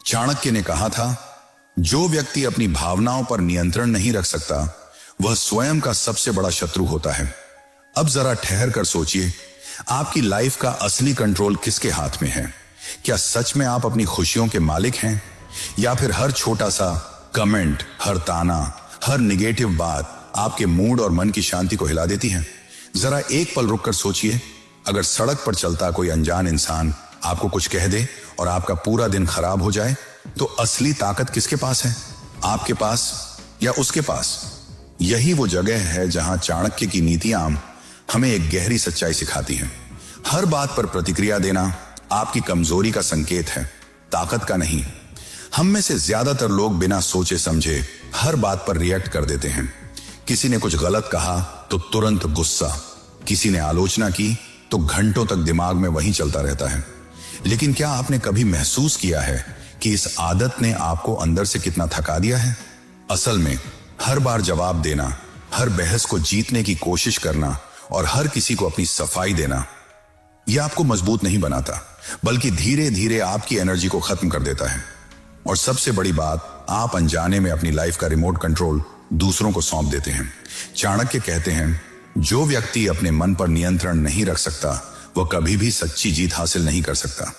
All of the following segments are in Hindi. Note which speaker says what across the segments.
Speaker 1: चाणक्य ने कहा था, जो व्यक्ति अपनी भावनाओं पर नियंत्रण नहीं रख सकता वह स्वयं का सबसे बड़ा शत्रु होता है। अब जरा ठहर कर सोचिए, आपकी लाइफ का असली कंट्रोल किसके हाथ में है? क्या सच में आप अपनी खुशियों के मालिक हैं, या फिर हर छोटा सा कमेंट, हर ताना, हर निगेटिव बात आपके मूड और मन की शांति को हिला देती है? जरा एक पल रुक कर सोचिए, अगर सड़क पर चलता कोई अनजान इंसान आपको कुछ कह दे और आपका पूरा दिन खराब हो जाए, तो असली ताकत किसके पास है? आपके पास या उसके पास? यही वो जगह है जहां चाणक्य की नीतियां हमें एक गहरी सच्चाई सिखाती हैं। हर बात पर प्रतिक्रिया देना आपकी कमजोरी का संकेत है, ताकत का नहीं। हम में से ज्यादातर लोग बिना सोचे समझे हर बात पर रिएक्ट कर देते हैं। किसी ने कुछ गलत कहा तो तुरंत गुस्सा, किसी ने आलोचना की तो घंटों तक दिमाग में वही चलता रहता है। लेकिन क्या आपने कभी महसूस किया है कि इस आदत ने आपको अंदर से कितना थका दिया है? असल में हर बार जवाब देना, हर बहस को जीतने की कोशिश करना और हर किसी को अपनी सफाई देना, यह आपको मजबूत नहीं बनाता, बल्कि धीरे धीरे आपकी एनर्जी को खत्म कर देता है। और सबसे बड़ी बात, आप अनजाने में अपनी लाइफ का रिमोट कंट्रोल दूसरों को सौंप देते हैं। चाणक्य कहते हैं, जो व्यक्ति अपने मन पर नियंत्रण नहीं रख सकता वह कभी भी सच्ची जीत हासिल नहीं कर सकता।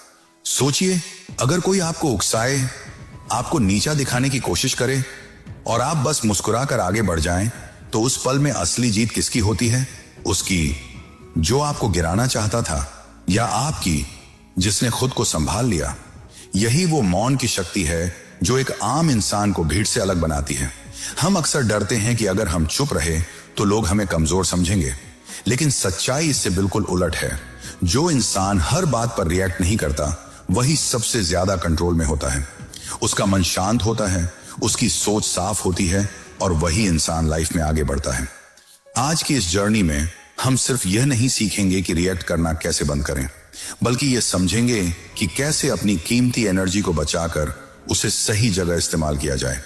Speaker 1: सोचिए, अगर कोई आपको उकसाए, आपको नीचा दिखाने की कोशिश करे और आप बस मुस्कुराकर आगे बढ़ जाएं, तो उस पल में असली जीत किसकी होती है? उसकी, जो आपको गिराना चाहता था, या आपकी, जिसने खुद को संभाल लिया? यही वो मौन की शक्ति है जो एक आम इंसान को भीड़ से अलग बनाती है। हम अक्सर डरते हैं कि अगर हम चुप रहे तो लोग हमें कमजोर समझेंगे, लेकिन सच्चाई इससे बिल्कुल उलट है। जो इंसान हर बात पर रिएक्ट नहीं करता वही सबसे ज्यादा कंट्रोल में होता है। उसका मन शांत होता है, उसकी सोच साफ होती है और वही इंसान लाइफ में आगे बढ़ता है। आज की इस जर्नी में हम सिर्फ यह नहीं सीखेंगे कि रिएक्ट करना कैसे बंद करें, बल्कि यह समझेंगे कि कैसे अपनी कीमती एनर्जी को बचाकर उसे सही जगह इस्तेमाल किया जाए।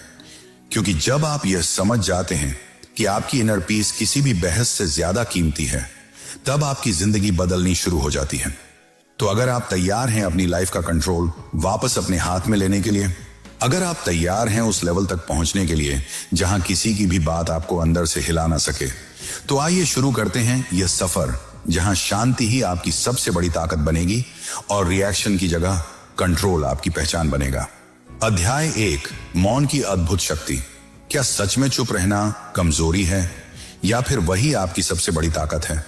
Speaker 1: क्योंकि जब आप यह समझ जाते हैं कि आपकी इनर पीस किसी भी बहस से ज्यादा कीमती है, तब आपकी जिंदगी बदलनी शुरू हो जाती है। तो अगर आप तैयार हैं अपनी लाइफ का कंट्रोल वापस अपने हाथ में लेने के लिए, अगर आप तैयार हैं उस लेवल तक पहुंचने के लिए जहां किसी की भी बात आपको अंदर से हिला ना सके, तो आइए शुरू करते हैं यह सफर जहां शांति ही आपकी सबसे बड़ी ताकत बनेगी और रिएक्शन की जगह कंट्रोल आपकी पहचान बनेगा। अध्याय 1, मौन की अद्भुत शक्ति। क्या सच में चुप रहना कमजोरी है, या फिर वही आपकी सबसे बड़ी ताकत है?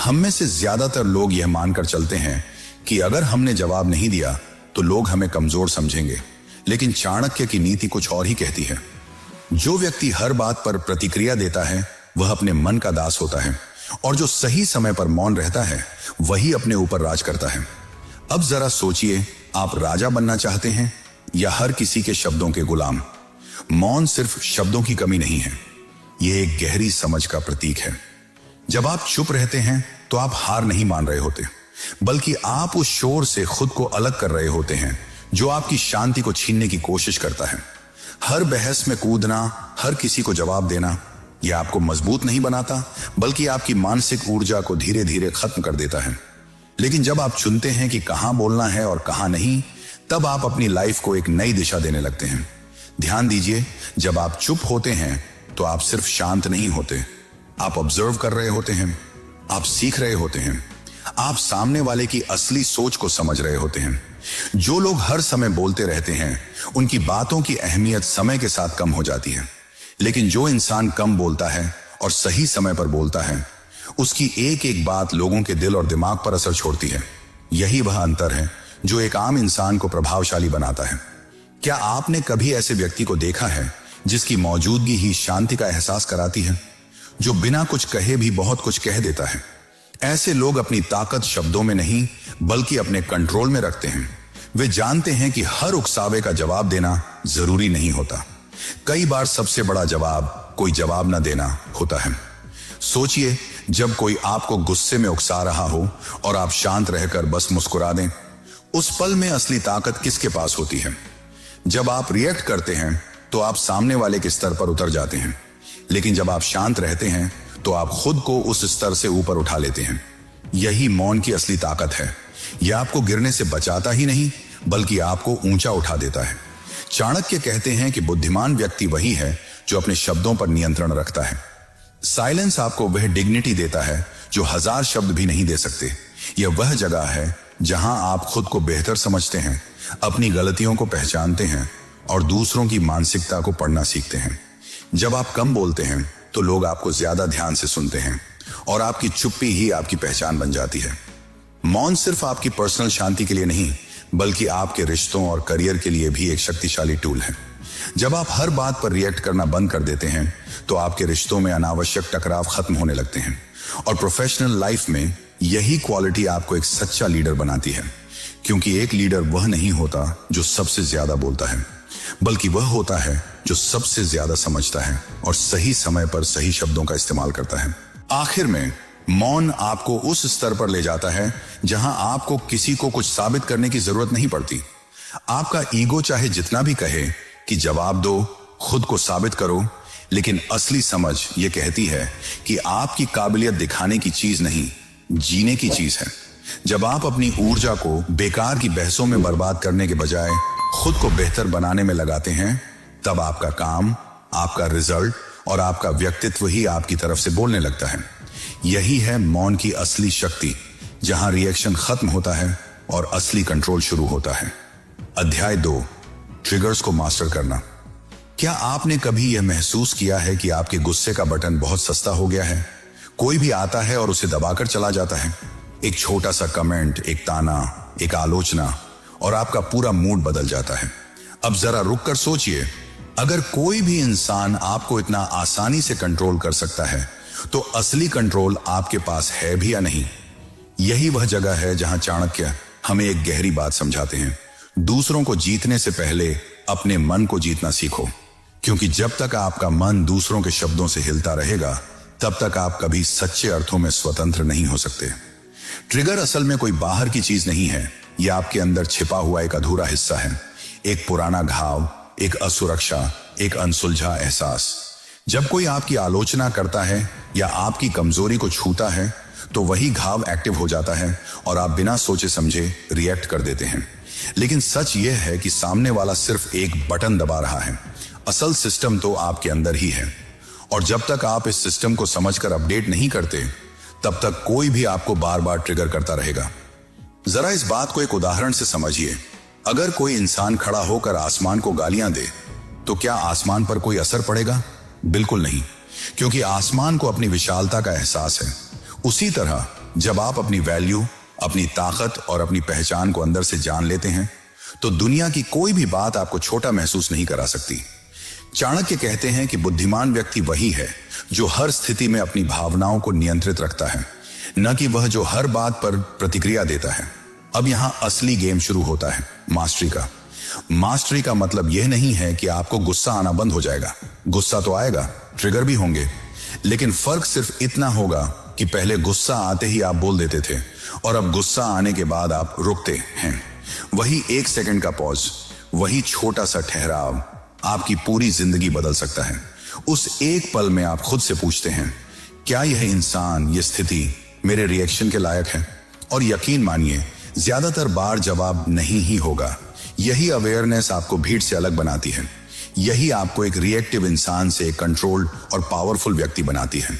Speaker 1: हम में से ज्यादातर लोग यह मानकर चलते हैं कि अगर हमने जवाब नहीं दिया तो लोग हमें कमजोर समझेंगे, लेकिन चाणक्य की नीति कुछ और ही कहती है। जो व्यक्ति हर बात पर प्रतिक्रिया देता है वह अपने मन का दास होता है, और जो सही समय पर मौन रहता है वही अपने ऊपर राज करता है। अब जरा सोचिए, आप राजा बनना चाहते हैं या हर किसी के शब्दों के गुलाम? मौन सिर्फ शब्दों की कमी नहीं है, यह एक गहरी समझ का प्रतीक है। जब आप चुप रहते हैं तो आप हार नहीं मान रहे होते, बल्कि आप उस शोर से खुद को अलग कर रहे होते हैं जो आपकी शांति को छीनने की कोशिश करता है। हर बहस में कूदना, हर किसी को जवाब देना, यह आपको मजबूत नहीं बनाता, बल्कि आपकी मानसिक ऊर्जा को धीरे धीरे खत्म कर देता है। लेकिन जब आप चुनते हैं कि कहां बोलना है और कहां नहीं, तब आप अपनी लाइफ को एक नई दिशा देने लगते हैं। ध्यान दीजिए, जब आप चुप होते हैं तो आप सिर्फ शांत नहीं होते, आप ऑब्जर्व कर रहे होते हैं, आप सीख रहे होते हैं, आप सामने वाले की असली सोच को समझ रहे होते हैं। जो लोग हर समय बोलते रहते हैं उनकी बातों की अहमियत समय के साथ कम हो जाती है, लेकिन जो इंसान कम बोलता है और सही समय पर बोलता है, उसकी एक एक बात लोगों के दिल और दिमाग पर असर छोड़ती है। यही वह अंतर है जो एक आम इंसान को प्रभावशाली बनाता है। क्या आपने कभी ऐसे व्यक्ति को देखा है जिसकी मौजूदगी ही शांति का एहसास कराती है, जो बिना कुछ कहे भी बहुत कुछ कह देता है? ऐसे लोग अपनी ताकत शब्दों में नहीं बल्कि अपने कंट्रोल में रखते हैं। वे जानते हैं कि हर उकसावे का जवाब देना जरूरी नहीं होता। कई बार सबसे बड़ा जवाब कोई जवाब न देना होता है। सोचिए, जब कोई आपको गुस्से में उकसा रहा हो और आप शांत रहकर बस मुस्कुरा दें, उस पल में असली ताकत किसके पास होती है? जब आप रिएक्ट करते हैं तो आप सामने वाले के स्तर पर उतर जाते हैं, लेकिन जब आप शांत रहते हैं तो आप खुद को उस स्तर से ऊपर उठा लेते हैं। यही मौन की असली ताकत है। यह आपको गिरने से बचाता ही नहीं बल्कि आपको ऊंचा उठा देता है। चाणक्य कहते हैं कि बुद्धिमान व्यक्ति वही है जो अपने शब्दों पर नियंत्रण रखता है। साइलेंस आपको वह डिग्निटी देता है जो 1000 शब्द भी नहीं दे सकते। यह वह जगह है जहां आप खुद को बेहतर समझते हैं, अपनी गलतियों को पहचानते हैं और दूसरों की मानसिकता को पढ़ना सीखते हैं। जब आप कम बोलते हैं तो लोग आपको ज्यादा ध्यान से सुनते हैं और आपकी चुप्पी ही आपकी पहचान बन जाती है। मौन सिर्फ आपकी पर्सनल शांति के लिए नहीं, बल्कि आपके रिश्तों और करियर के लिए भी एक शक्तिशाली टूल है। जब आप हर बात पर रिएक्ट करना बंद कर देते हैं तो आपके रिश्तों में अनावश्यक टकराव खत्म होने लगते हैं और प्रोफेशनल लाइफ में यही क्वालिटी आपको एक सच्चा लीडर बनाती है। क्योंकि एक लीडर वह नहीं होता जो सबसे ज्यादा बोलता है, बल्कि वह होता है जो सबसे ज्यादा समझता है और सही समय पर सही शब्दों का इस्तेमाल करता है। आखिर में मौन आपको उस स्तर पर ले जाता है जहां आपको किसी को कुछ साबित करने की जरूरत नहीं पड़ती। आपका ईगो चाहे जितना भी कहे कि जवाब दो, खुद को साबित करो, लेकिन असली समझ यह कहती है कि आपकी काबिलियत दिखाने की चीज नहीं, जीने की चीज है। जब आप अपनी ऊर्जा को बेकार की बहसों में बर्बाद करने के बजाय खुद को बेहतर बनाने में लगाते हैं, तब आपका काम, आपका रिजल्ट और आपका व्यक्तित्व ही आपकी तरफ से बोलने लगता है। यही है मौन की असली शक्ति, जहां रिएक्शन खत्म होता है और असली कंट्रोल शुरू होता है। अध्याय 2, ट्रिगर्स को मास्टर करना। क्या आपने कभी यह महसूस किया है कि आपके गुस्से का बटन बहुत सस्ता हो गया है? कोई भी आता है और उसे दबाकर चला जाता है। एक छोटा सा कमेंट, एक ताना, एक आलोचना और आपका पूरा मूड बदल जाता है। अब जरा रुक कर सोचिए, अगर कोई भी इंसान आपको इतना आसानी से कंट्रोल कर सकता है तो असली कंट्रोल आपके पास है भी या नहीं? यही वह जगह है जहां चाणक्य हमें एक गहरी बात समझाते हैं। दूसरों को जीतने से पहले अपने मन को जीतना सीखो, क्योंकि जब तक आपका मन दूसरों के शब्दों से हिलता रहेगा, तब तक आप कभी सच्चे अर्थों में स्वतंत्र नहीं हो सकते। ट्रिगर असल में कोई बाहर की चीज नहीं है, यह आपके अंदर छिपा हुआ एक अधूरा हिस्सा है। एक पुराना घाव, एक असुरक्षा, एक अनसुलझा एहसास। जब कोई आपकी आलोचना करता है या आपकी कमजोरी को छूता है तो वही घाव एक्टिव हो जाता है और आप बिना सोचे समझे रिएक्ट कर देते हैं। लेकिन सच यह है कि सामने वाला सिर्फ एक बटन दबा रहा है, असल सिस्टम तो आपके अंदर ही है। और जब तक आप इस सिस्टम को समझकर अपडेट नहीं करते, तब तक कोई भी आपको बार बार ट्रिगर करता रहेगा। जरा इस बात को एक उदाहरण से समझिए। अगर कोई इंसान खड़ा होकर आसमान को गालियां दे तो क्या आसमान पर कोई असर पड़ेगा? बिल्कुल नहीं, क्योंकि आसमान को अपनी विशालता का एहसास है। उसी तरह जब आप अपनी वैल्यू, अपनी ताकत और अपनी पहचान को अंदर से जान लेते हैं तो दुनिया की कोई भी बात आपको छोटा महसूस नहीं करा सकती। चाणक्य कहते हैं कि बुद्धिमान व्यक्ति वही है जो हर स्थिति में अपनी भावनाओं को नियंत्रित रखता है, न कि वह जो हर बात पर प्रतिक्रिया देता है। अब यहां असली गेम शुरू होता है, मास्टरी का। मास्टरी का मतलब यह नहीं है कि आपको गुस्सा आना बंद हो जाएगा। गुस्सा तो आएगा, ट्रिगर भी होंगे, लेकिन फर्क सिर्फ इतना होगा कि पहले गुस्सा आते ही आप बोल देते थे और अब गुस्सा आने के बाद आप रुकते हैं। वही 1 सेकंड का पॉज, वही छोटा सा ठहराव आपकी पूरी जिंदगी बदल सकता है। उस एक पल में आप खुद से पूछते हैं, क्या यह इंसान, यह स्थिति मेरे रिएक्शन के लायक है? और यकीन मानिए, ज्यादातर बार जवाब नहीं ही होगा। यही अवेयरनेस आपको भीड़ से अलग बनाती है। यही आपको एक रिएक्टिव इंसान से एक कंट्रोल्ड और पावरफुल व्यक्ति बनाती है,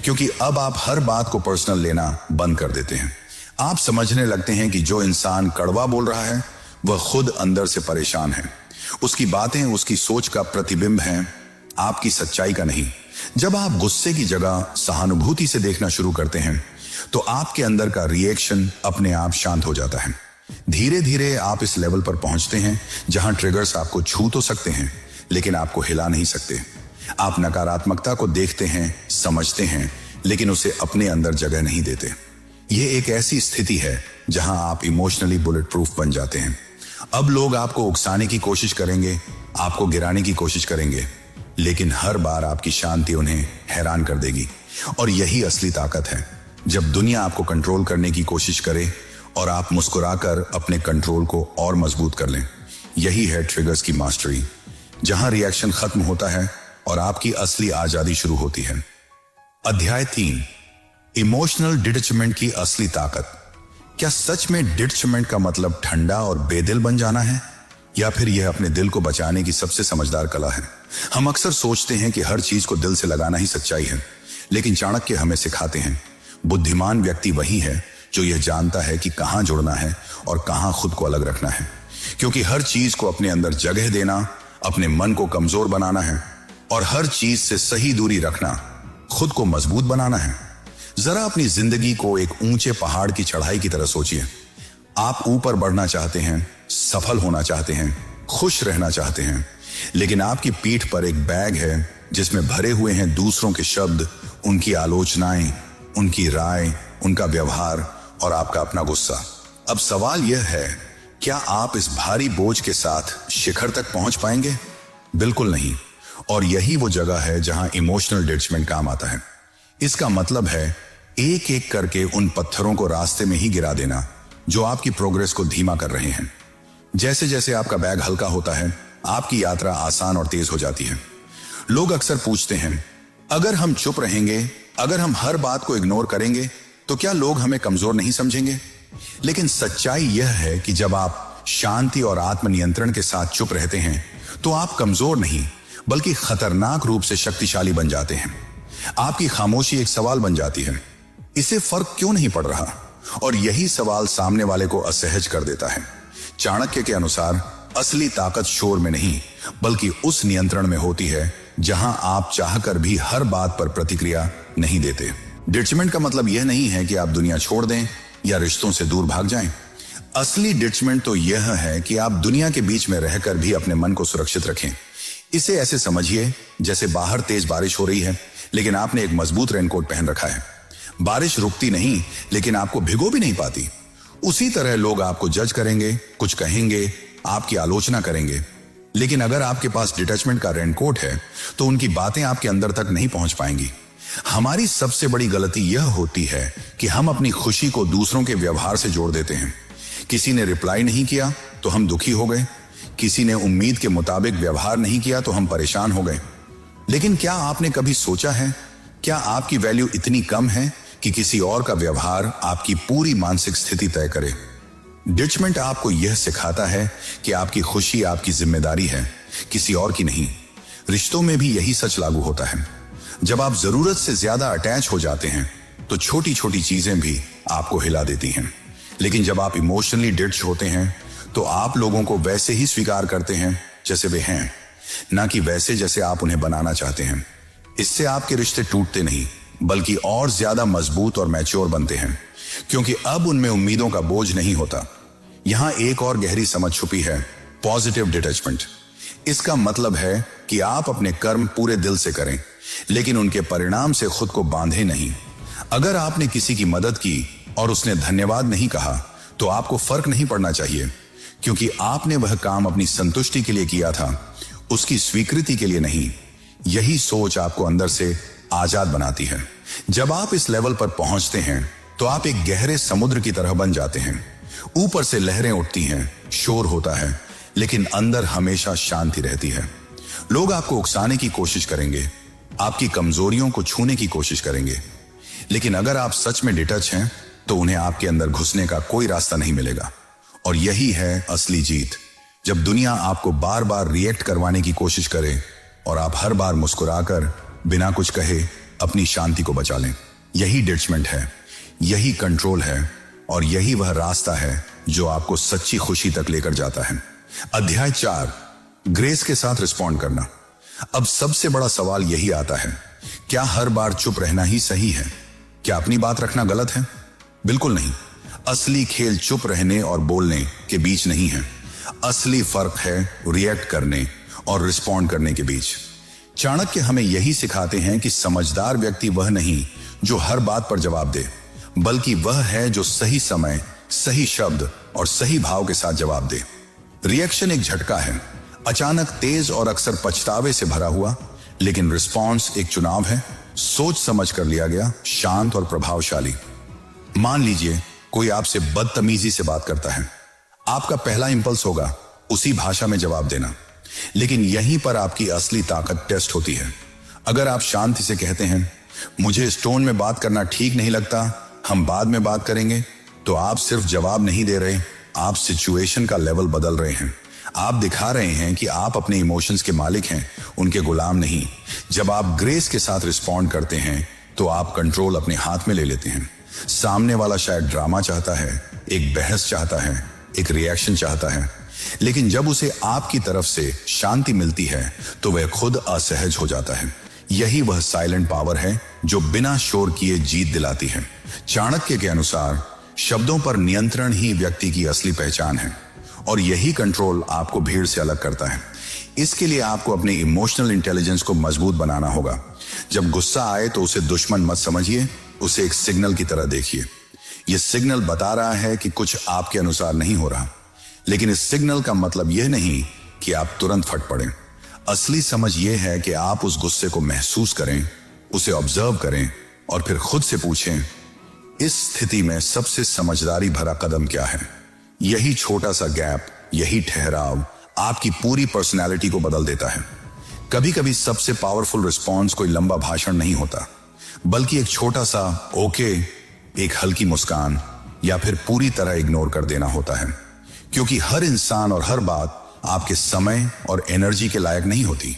Speaker 1: क्योंकि अब आप हर बात को पर्सनल लेना बंद कर देते हैं। आप समझने लगते हैं कि जो इंसान कड़वा बोल रहा है वह खुद अंदर से परेशान है। उसकी बातें उसकी सोच का प्रतिबिंब हैं, आपकी सच्चाई का नहीं। जब आप गुस्से की जगह सहानुभूति से देखना शुरू करते हैं तो आपके अंदर का रिएक्शन अपने आप शांत हो जाता है। धीरे धीरे आप इस लेवल पर पहुंचते हैं जहां ट्रिगर्स आपको छू तो सकते हैं, लेकिन आपको हिला नहीं सकते। आप नकारात्मकता को देखते हैं, समझते हैं, लेकिन उसे अपने अंदर जगह नहीं देते। यह एक ऐसी स्थिति है जहां आप इमोशनली बुलेट प्रूफ बन जाते हैं। अब लोग आपको उकसाने की कोशिश करेंगे, आपको गिराने की कोशिश करेंगे, लेकिन हर बार आपकी शांति उन्हें हैरान कर देगी। और यही असली ताकत है, जब दुनिया आपको कंट्रोल करने की कोशिश करे और आप मुस्कुराकर अपने कंट्रोल को और मजबूत कर लें। यही है ट्रिगर्स की मास्टरी, जहां रिएक्शन खत्म होता है और आपकी असली आजादी शुरू होती है। अध्याय 3, इमोशनल डिटैचमेंट की असली ताकत। क्या सच में डिटचमेंट का मतलब ठंडा और बेदिल बन जाना है, या फिर यह अपने दिल को बचाने की सबसे समझदार कला है? हम अक्सर सोचते हैं कि हर चीज को दिल से लगाना ही सच्चाई है, लेकिन चाणक्य हमें सिखाते हैं बुद्धिमान व्यक्ति वही है जो यह जानता है कि कहां जुड़ना है और कहां खुद को अलग रखना है, क्योंकि हर चीज को अपने अंदर जगह देना अपने मन को कमजोर बनाना है और हर चीज से सही दूरी रखना खुद को मजबूत बनाना है। जरा अपनी जिंदगी को एक ऊंचे पहाड़ की चढ़ाई की तरह सोचिए। आप ऊपर बढ़ना चाहते हैं, सफल होना चाहते हैं, खुश रहना चाहते हैं, लेकिन आपकी पीठ पर एक बैग है जिसमें भरे हुए हैं दूसरों के शब्द, उनकी आलोचनाएं, उनकी राय, उनका व्यवहार और आपका अपना गुस्सा। अब सवाल यह है, क्या आप इस भारी बोझ के साथ शिखर तक पहुंच पाएंगे? बिल्कुल नहीं। और यही वो जगह है जहां इमोशनल डिटैचमेंट काम आता है। इसका मतलब है एक एक करके उन पत्थरों को रास्ते में ही गिरा देना जो आपकी प्रोग्रेस को धीमा कर रहे हैं। जैसे जैसे आपका बैग हल्का होता है, आपकी यात्रा आसान और तेज हो जाती है। लोग अक्सर पूछते हैं, अगर हम चुप रहेंगे, अगर हम हर बात को इग्नोर करेंगे, तो क्या लोग हमें कमजोर नहीं समझेंगे? लेकिन सच्चाई यह है कि जब आप शांति और आत्मनियंत्रण के साथ चुप रहते हैं, तो आप कमजोर नहीं बल्कि खतरनाक रूप से शक्तिशाली बन जाते हैं। आपकी खामोशी एक सवाल बन जाती है, इसे फर्क क्यों नहीं पड़ रहा? और यही सवाल सामने वाले को असहज कर देता है। चाणक्य के अनुसार असली ताकत शोर में नहीं बल्कि उस नियंत्रण में होती है जहां आप चाहकर भी हर बात पर प्रतिक्रिया नहीं देते। डिटैचमेंट का मतलब यह नहीं है कि आप दुनिया छोड़ दें या रिश्तों से दूर भाग जाएं। असली डिटैचमेंट तो यह है कि आप दुनिया के बीच में रहकर भी अपने मन को सुरक्षित रखें। इसे ऐसे समझिए जैसे बाहर तेज बारिश हो रही है, लेकिन आपने एक मजबूत रेनकोट पहन रखा है। बारिश रुकती नहीं, लेकिन आपको भिगो भी नहीं पाती। उसी तरह लोग आपको जज करेंगे, कुछ कहेंगे, आपकी आलोचना करेंगे, लेकिन अगर आपके पास डिटैचमेंट का रेनकोट है तो उनकी बातें आपके अंदर तक नहीं पहुंच पाएंगी। हमारी सबसे बड़ी गलती यह होती है कि हम अपनी खुशी को दूसरों के व्यवहार से जोड़ देते हैं। किसी ने रिप्लाई नहीं किया तो हम दुखी हो गए, किसी ने उम्मीद के मुताबिक व्यवहार नहीं किया तो हम परेशान हो गए। लेकिन क्या आपने कभी सोचा है, क्या आपकी वैल्यू इतनी कम है कि किसी और का व्यवहार आपकी पूरी मानसिक स्थिति तय करे? डिटैचमेंट आपको यह सिखाता है कि आपकी खुशी आपकी जिम्मेदारी है, किसी और की नहीं। रिश्तों में भी यही सच लागू होता है। जब आप जरूरत से ज्यादा अटैच हो जाते हैं तो छोटी छोटी चीजें भी आपको हिला देती हैं, लेकिन जब आप इमोशनली डिटैच होते हैं तो आप लोगों को वैसे ही स्वीकार करते हैं जैसे वे हैं, ना कि वैसे जैसे आप उन्हें बनाना चाहते हैं। इससे आपके रिश्ते टूटते नहीं बल्कि और ज्यादा मजबूत और मैच्योर बनते हैं, क्योंकि अब उनमें उम्मीदों का बोझ नहीं होता। यहां एक और गहरी समझ छुपी है, पॉजिटिव डिटैचमेंट। इसका मतलब है कि आप अपने कर्म पूरे दिल से करें, लेकिन उनके परिणाम से खुद को बांधे नहीं। अगर आपने किसी की मदद की और उसने धन्यवाद नहीं कहा तो आपको फर्क नहीं पड़ना चाहिए, क्योंकि आपने वह काम अपनी संतुष्टि के लिए किया था, उसकी स्वीकृति के लिए नहीं। यही सोच आपको अंदर से आजाद बनाती है। जब आप इस लेवल पर पहुंचते हैं तो आप एक गहरे समुद्र की तरह बन जाते हैं। ऊपर से लहरें उठती हैं, शोर होता है, लेकिन अंदर हमेशा शांति रहती है। लोग आपको उकसाने की कोशिश करेंगे, आपकी कमजोरियों को छूने की कोशिश करेंगे, लेकिन अगर आप सच में डिटैच हैं तो उन्हें आपके अंदर घुसने का कोई रास्ता नहीं मिलेगा। और यही है असली जीत, जब दुनिया आपको बार बार रिएक्ट करवाने की कोशिश करे और आप हर बार मुस्कुराकर बिना कुछ कहे अपनी शांति को बचा लें। यही डिटैचमेंट है, यही कंट्रोल है, और यही वह रास्ता है जो आपको सच्ची खुशी तक लेकर जाता है। अध्याय 4, ग्रेस के साथ रिस्पॉन्ड करना। अब सबसे बड़ा सवाल यही आता है, क्या हर बार चुप रहना ही सही है? क्या अपनी बात रखना गलत है? बिल्कुल नहीं। असली खेल चुप रहने और बोलने के बीच नहीं है। असली फर्क है रिएक्ट करने और रिस्पॉन्ड करने के बीच। चाणक्य हमें यही सिखाते हैं कि समझदार व्यक्ति वह नहीं जो हर बात पर जवाब दे, बल्कि वह है जो सही समय, सही शब्द और सही भाव के साथ जवाब दे। रिएक्शन एक झटका है, अचानक, तेज और अक्सर पछतावे से भरा हुआ, लेकिन रिस्पॉन्स एक चुनाव है, सोच समझ कर लिया गया, शांत और प्रभावशाली। मान लीजिए कोई आपसे बदतमीजी से बात करता है, आपका पहला इंपल्स होगा उसी भाषा में जवाब देना, लेकिन यहीं पर आपकी असली ताकत टेस्ट होती है। अगर आप शांति से कहते हैं, मुझे इस टोन में बात करना ठीक नहीं लगता, हम बाद में बात करेंगे, तो आप सिर्फ जवाब नहीं दे रहे, आप सिचुएशन का लेवल बदल रहे हैं। आप दिखा रहे हैं कि आप अपने इमोशंस के मालिक हैं, उनके गुलाम नहीं। जब आप ग्रेस के साथ रिस्पॉन्ड करते हैं तो आप कंट्रोल अपने हाथ में ले लेते हैं। सामने वाला शायद ड्रामा चाहता है, एक बहस चाहता है, एक रिएक्शन चाहता है, लेकिन जब उसे आपकी तरफ से शांति मिलती है तो वह खुद असहज हो जाता है। यही वह साइलेंट पावर है जो बिना शोर किए जीत दिलाती है। चाणक्य के अनुसार शब्दों पर नियंत्रण ही व्यक्ति की असली पहचान है, और यही कंट्रोल आपको भीड़ से अलग करता है। इसके लिए आपको अपने इमोशनल इंटेलिजेंस को मजबूत बनाना होगा। जब गुस्सा आए तो उसे दुश्मन मत समझिए, उसे एक सिग्नल की तरह देखिए। यह सिग्नल बता रहा है कि कुछ आपके अनुसार नहीं हो रहा, लेकिन इस सिग्नल का मतलब यह नहीं कि आप तुरंत फट पड़े। असली समझ यह है कि आप उस गुस्से को महसूस करें, उसे ऑब्जर्व करें और फिर खुद से पूछें, इस स्थिति में सबसे समझदारी भरा कदम क्या है। यही छोटा सा गैप, यही ठहराव आपकी पूरी पर्सनैलिटी को बदल देता है। कभी कभी सबसे पावरफुल रिस्पॉन्स कोई लंबा भाषण नहीं होता, बल्कि एक छोटा सा ओके, एक हल्की मुस्कान या फिर पूरी तरह इग्नोर कर देना होता है। क्योंकि हर इंसान और हर बात आपके समय और एनर्जी के लायक नहीं होती।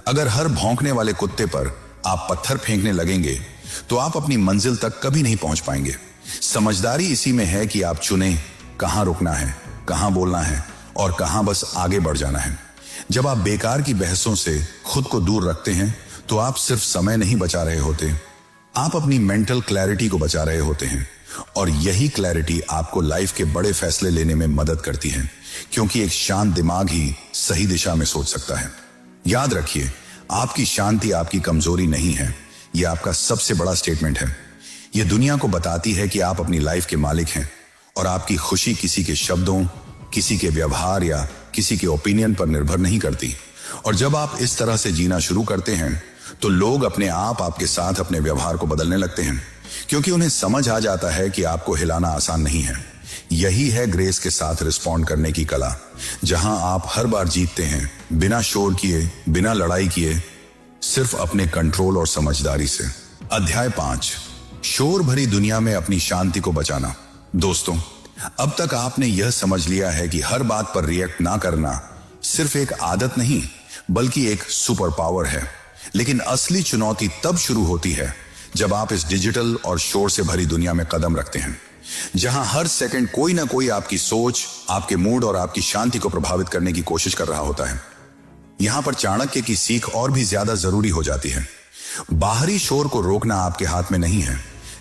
Speaker 1: अगर हर भौंकने वाले कुत्ते पर आप पत्थर फेंकने लगेंगे तो आप अपनी मंजिल तक कभी नहीं पहुंच पाएंगे। समझदारी इसी में है कि आप चुनें कहां रुकना है, कहां बोलना है और कहां बस आगे बढ़ जाना है। जब आप बेकार की बहसों से खुद को दूर रखते हैं तो आप सिर्फ समय नहीं बचा रहे होते, आप अपनी मेंटल क्लैरिटी को बचा रहे होते हैं। और यही क्लैरिटी आपको लाइफ के बड़े फैसले लेने में मदद करती है, क्योंकि एक शांत दिमाग ही सही दिशा में सोच सकता है। याद रखिए, आपकी शांति आपकी कमजोरी नहीं है, यह आपका सबसे बड़ा स्टेटमेंट है। यह दुनिया को बताती है कि आप अपनी लाइफ के मालिक हैं और आपकी खुशी किसी के शब्दों, किसी के व्यवहार या किसी के ओपिनियन पर निर्भर नहीं करती। और जब आप इस तरह से जीना शुरू करते हैं तो लोग अपने आप आपके साथ अपने व्यवहार को बदलने लगते हैं, क्योंकि उन्हें समझ आ जाता है कि आपको हिलाना आसान नहीं है। यही है ग्रेस के साथ रिस्पॉन्ड करने की कला, जहां आप हर बार जीतते हैं बिना शोर किए, बिना लड़ाई किए, सिर्फ अपने कंट्रोल और समझदारी से। अध्याय 5, शोर भरी दुनिया में अपनी शांति को बचाना। दोस्तों, अब तक आपने यह समझ लिया है कि हर बात पर रिएक्ट ना करना सिर्फ एक आदत नहीं, बल्कि एक सुपर पावर है। लेकिन असली चुनौती तब शुरू होती है जब आप इस डिजिटल और शोर से भरी दुनिया में कदम रखते हैं, जहां हर सेकंड कोई ना कोई आपकी सोच, आपके मूड और आपकी शांति को प्रभावित करने की कोशिश कर रहा होता है। यहां पर चाणक्य की सीख और भी ज्यादा जरूरी हो जाती है। बाहरी शोर को रोकना आपके हाथ में नहीं है,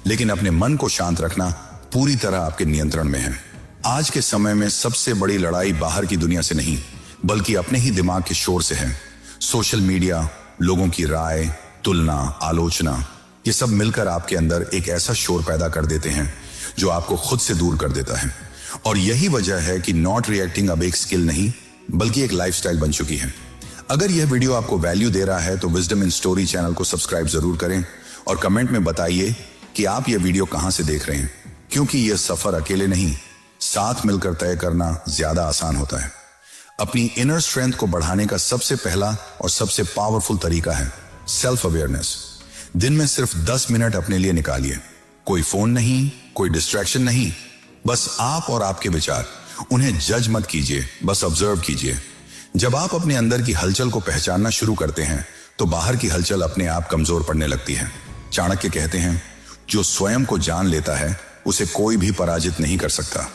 Speaker 1: लेकिन अपने मन को शांत रखना पूरी तरह आपके नियंत्रण में है। आज के समय में सबसे बड़ी लड़ाई बाहर की दुनिया से नहीं, बल्कि अपने ही दिमाग के शोर से है। सोशल मीडिया, लोगों की राय, तुलना, आलोचना, ये सब मिलकर आपके अंदर एक ऐसा शोर पैदा कर देते हैं जो आपको खुद से दूर कर देता है। और यही वजह है कि नॉट रिएक्टिंग अब एक स्किल नहीं, बल्कि एक लाइफस्टाइल बन चुकी है। अगर यह वीडियो आपको वैल्यू दे रहा है तो विजडम इन स्टोरी चैनल को सब्सक्राइब जरूर करें और कमेंट में बताइए कि आप यह वीडियो कहां से देख रहे हैं, क्योंकि यह सफर अकेले नहीं, साथ मिलकर तय करना ज्यादा आसान होता है। अपनी इनर स्ट्रेंथ को बढ़ाने का सबसे पहला और सबसे पावरफुल तरीका है सेल्फ अवेयरनेस। दिन में सिर्फ 10 मिनट अपने लिए निकालिए। कोई फोन नहीं, कोई डिस्ट्रैक्शन नहीं, बस आप और आपके विचार। उन्हें जज मत कीजिए, बस ऑब्जर्व कीजिए। जब आप अपने अंदर की हलचल को पहचानना शुरू करते हैं तो बाहर की हलचल अपने आप कमजोर पड़ने लगती है। चाणक्य कहते हैं, जो स्वयं को जान लेता है उसे कोई भी पराजित नहीं कर सकता।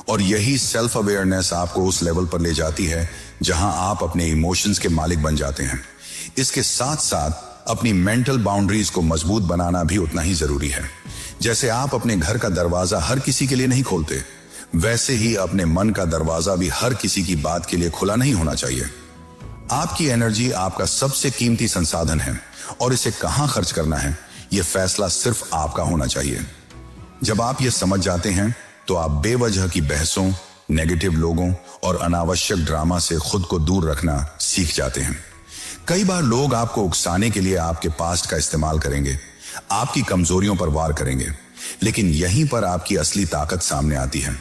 Speaker 1: और यही सेल्फ अवेयरनेस आपको उस लेवल पर ले जाती है जहां आप अपने इमोशंस के मालिक बन जाते हैं। इसके साथ साथ अपनी मेंटल बाउंड्रीज को मजबूत बनाना भी उतना ही जरूरी है। जैसे आप अपने घर का दरवाजा हर किसी के लिए नहीं खोलते, वैसे ही अपने मन का दरवाजा भी हर किसी की बात के लिए खुला नहीं होना चाहिए। आपकी एनर्जी आपका सबसे कीमती संसाधन है और इसे कहां खर्च करना है, यह फैसला सिर्फ आपका होना चाहिए। जब आप यह समझ जाते हैं तो आप बेवजह की बहसों, नेगेटिव लोगों और अनावश्यक ड्रामा से खुद को दूर रखना सीख जाते हैं। कई बार लोग आपको उकसाने के लिए आपके पास्ट का इस्तेमाल करेंगे, आपकी कमजोरियों पर वार करेंगे, लेकिन यहीं पर आपकी असली ताकत सामने आती है।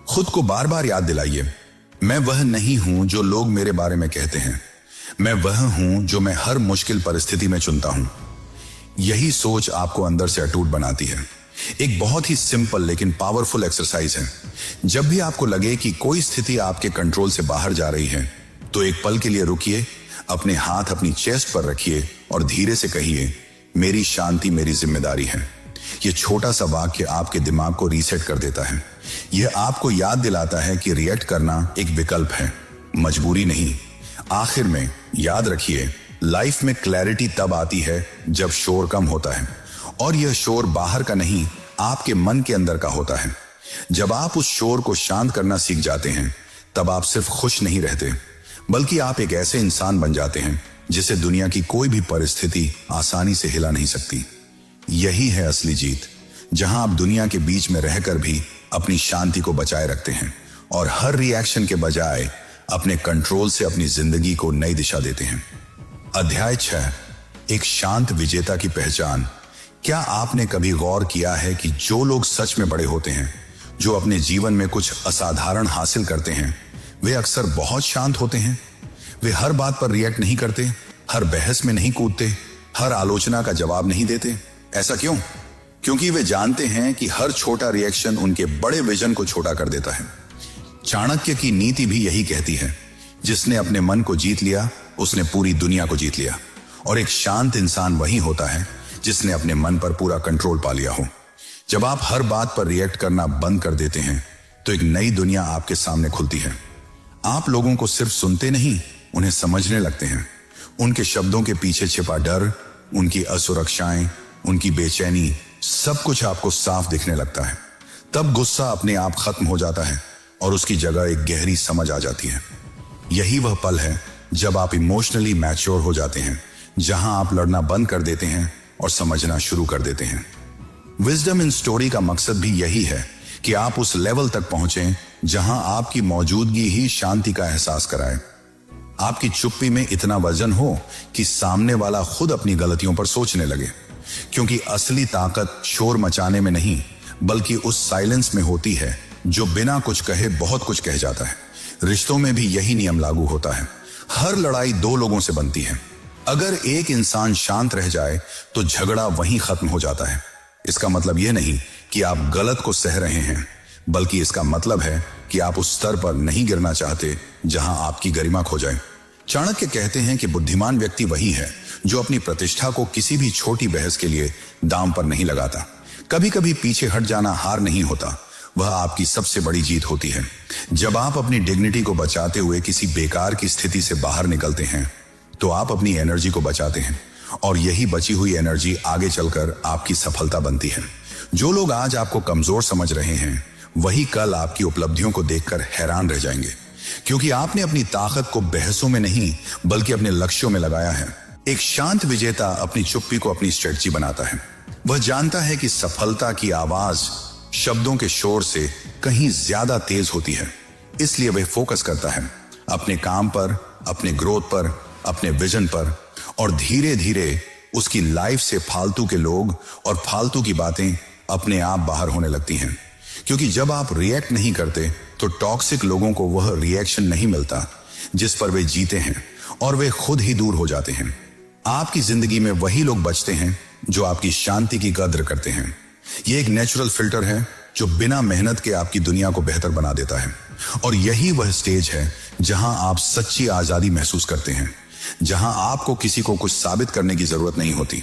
Speaker 1: खुद को बार बार याद दिलाइए, मैं वह नहीं हूं जो लोग मेरे बारे में कहते हैं, मैं वह हूं जो मैं हर मुश्किल परिस्थिति में चुनता हूं। यही सोच आपको अंदर से अटूट बनाती है, एक बहुत ही सिंपल लेकिन पावरफुल एक्सरसाइज है। जब भी आपको लगे कि कोई स्थिति आपके कंट्रोल से बाहर जा रही है, तो एक पल के लिए रुकिए, अपने हाथ अपनी चेस्ट पर रखिए और धीरे से कहिए, मेरी शांति मेरी जिम्मेदारी है। यह छोटा सा वाक्य आपके दिमाग को रीसेट कर देता है। यह आपको याद दिलाता है कि रिएक्ट करना एक विकल्प है, मजबूरी नहीं। आखिर में याद रखिए, लाइफ में क्लैरिटी तब आती है जब शोर कम होता है, और यह शोर बाहर का नहीं, आपके मन के अंदर का होता है। जब आप उस शोर को शांत करना सीख जाते हैं, तब आप सिर्फ खुश नहीं रहते, बल्कि आप एक ऐसे इंसान बन जाते हैं जिसे दुनिया की कोई भी परिस्थिति आसानी से हिला नहीं सकती। यही है असली जीत, जहां आप दुनिया के बीच में रहकर भी अपनी शांति को बचाए रखते हैं और हर रिएक्शन के बजाय अपने कंट्रोल से अपनी जिंदगी को नई दिशा देते हैं। अध्याय 6, एक शांत विजेता की पहचान। क्या आपने कभी गौर किया है कि जो लोग सच में बड़े होते हैं, जो अपने जीवन में कुछ असाधारण हासिल करते हैं, वे अक्सर बहुत शांत होते हैं। वे हर बात पर रिएक्ट नहीं करते, हर बहस में नहीं कूदते, हर आलोचना का जवाब नहीं देते। ऐसा क्यों? क्योंकि वे जानते हैं कि हर छोटा रिएक्शन उनके बड़े विजन को छोटा कर देता है। चाणक्य की नीति भी यही कहती है, जिसने अपने मन को जीत लिया उसने पूरी दुनिया को जीत लिया। और एक शांत इंसान वही होता है जिसने अपने मन पर पूरा कंट्रोल पा लिया हो। जब आप हर बात पर रिएक्ट करना बंद कर देते हैं, तो एक नई दुनिया आपके सामने खुलती है। आप लोगों को सिर्फ सुनते नहीं, उन्हें समझने लगते हैं। उनके शब्दों के पीछे छिपा डर, उनकी असुरक्षाएं, उनकी बेचैनी, सब कुछ आपको साफ दिखने लगता है। तब गुस्सा अपने आप खत्म हो जाता है और उसकी जगह एक गहरी समझ आ जाती है। यही वह पल है जब आप इमोशनली मैच्योर हो जाते हैं, जहां आप लड़ना बंद कर देते हैं और समझना शुरू कर देते हैं। विजडम इन स्टोरी का मकसद भी यही है कि आप उस लेवल तक पहुंचें जहां आपकी मौजूदगी ही शांति का एहसास कराए। आपकी चुप्पी में इतना वजन हो कि सामने वाला खुद अपनी गलतियों पर सोचने लगे। क्योंकि असली ताकत शोर मचाने में नहीं, बल्कि उस साइलेंस में होती है जो बिना कुछ कहे बहुत कुछ कह जाता है। रिश्तों में भी यही नियम लागू होता है। हर लड़ाई दो लोगों से बनती है। अगर एक इंसान शांत रह जाए तो झगड़ा वहीं खत्म हो जाता है। इसका मतलब यह नहीं कि आप गलत को सह रहे हैं, बल्कि इसका मतलब है कि आप उस स्तर पर नहीं गिरना चाहते जहां आपकी गरिमा खो जाए। चाणक्य कहते हैं कि बुद्धिमान व्यक्ति वही है जो अपनी प्रतिष्ठा को किसी भी छोटी बहस के लिए दांव पर नहीं लगाता। कभी कभी पीछे हट जाना हार नहीं होता, वह आपकी सबसे बड़ी जीत होती है। जब आप अपनी डिग्निटी को बचाते हुए किसी बेकार की स्थिति से बाहर निकलते हैं, तो आप अपनी एनर्जी को बचाते हैं, और यही बची हुई एनर्जी आगे चलकर आपकी सफलता बनती है। जो लोग आज आपको कमजोर समझ रहे हैं, वही कल आपकी उपलब्धियों को देखकर हैरान रह जाएंगे, क्योंकि आपने अपनी ताकत को बहसों में नहीं, बल्कि अपने लक्ष्यों में लगाया है। एक शांत विजेता अपनी चुप्पी को अपनी स्ट्रेटजी बनाता है। वह जानता है कि सफलता की आवाज शब्दों के शोर से कहीं ज्यादा तेज होती है। इसलिए वह फोकस करता है अपने काम पर, अपने ग्रोथ पर, अपने विजन पर, और धीरे धीरे उसकी लाइफ से फालतू के लोग और फालतू की बातें अपने आप बाहर होने लगती हैं। क्योंकि जब आप रिएक्ट नहीं करते, तो टॉक्सिक लोगों को वह रिएक्शन नहीं मिलता जिस पर वे जीते हैं, और वे खुद ही दूर हो जाते हैं। आपकी जिंदगी में वही लोग बचते हैं जो आपकी शांति की कद्र करते हैं। यह एक नेचुरल फिल्टर है जो बिना मेहनत के आपकी दुनिया को बेहतर बना देता है। और यही वह स्टेज है जहां आप सच्ची आजादी महसूस करते हैं, जहां आपको किसी को कुछ साबित करने की जरूरत नहीं होती।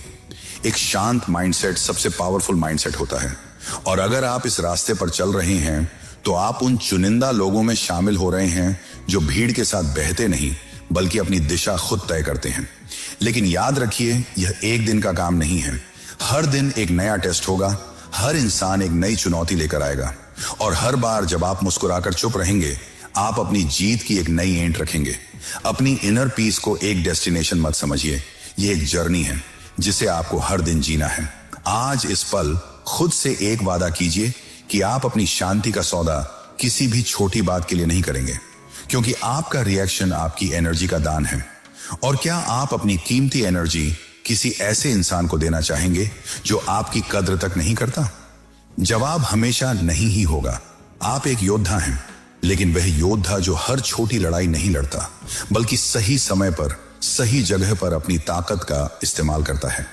Speaker 1: एक शांत माइंडसेट सबसे पावरफुल माइंडसेट होता है, और अगर आप इस रास्ते पर चल रहे हैं, तो आप उन चुनिंदा लोगों में शामिल हो रहे हैं जो भीड़ के साथ बहते नहीं, बल्कि अपनी दिशा खुद तय करते हैं। लेकिन याद रखिए, यह एक दिन का काम नहीं है। हर दिन एक नया टेस्ट होगा, हर इंसान एक नई चुनौती लेकर आएगा, और हर बार जब आप मुस्कुराकर चुप रहेंगे, आप अपनी जीत की एक नई एंट रखेंगे। अपनी इनर पीस को एक डेस्टिनेशन मत समझिए, यह एक जर्नी है जिसे आपको हर दिन जीना है। आज इस पल खुद से एक वादा कीजिए कि आप अपनी शांति का सौदा किसी भी छोटी बात के लिए नहीं करेंगे, क्योंकि आपका रिएक्शन आपकी एनर्जी का दान है। और क्या आप अपनी कीमती एनर्जी किसी ऐसे इंसान को देना चाहेंगे जो आपकी कद्र तक नहीं करता? जवाब हमेशा नहीं ही होगा। आप एक योद्धा हैं, लेकिन वह योद्धा जो हर छोटी लड़ाई नहीं लड़ता, बल्कि सही समय पर, सही जगह पर अपनी ताकत का इस्तेमाल करता है।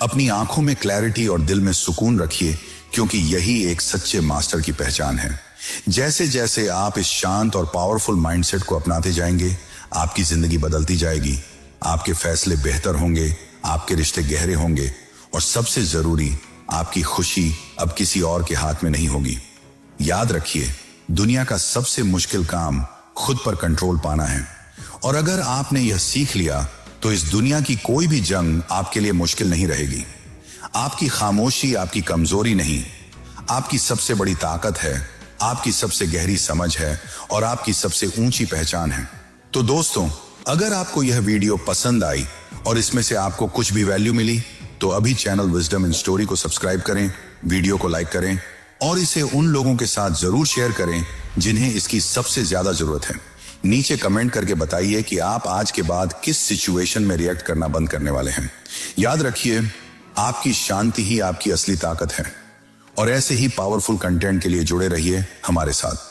Speaker 1: अपनी आंखों में क्लैरिटी और दिल में सुकून रखिए, क्योंकि यही एक सच्चे मास्टर की पहचान है। जैसे जैसे आप इस शांत और पावरफुल माइंडसेट को अपनाते जाएंगे, आपकी जिंदगी बदलती जाएगी, आपके फैसले बेहतर होंगे, आपके रिश्ते गहरे होंगे और सबसे जरूरी, आपकी खुशी अब किसी और के हाथ में नहीं होगी। याद रखिए, दुनिया का सबसे मुश्किल काम खुद पर कंट्रोल पाना है, और अगर आपने यह सीख लिया तो इस दुनिया की कोई भी जंग आपके लिए मुश्किल नहीं रहेगी। आपकी खामोशी आपकी कमजोरी नहीं, आपकी सबसे बड़ी ताकत है, आपकी सबसे गहरी समझ है और आपकी सबसे ऊंची पहचान है। तो दोस्तों, अगर आपको यह वीडियो पसंद आई और इसमें से आपको कुछ भी वैल्यू मिली तो अभी चैनल विजडम इन स्टोरी को सब्सक्राइब करें, वीडियो को लाइक करें और इसे उन लोगों के साथ जरूर शेयर करें जिन्हें इसकी सबसे ज्यादा जरूरत है। नीचे कमेंट करके बताइए कि आप आज के बाद किस सिचुएशन में रिएक्ट करना बंद करने वाले हैं। याद रखिए, आपकी शांति ही आपकी असली ताकत है और ऐसे ही पावरफुल कंटेंट के लिए जुड़े रहिए हमारे साथ।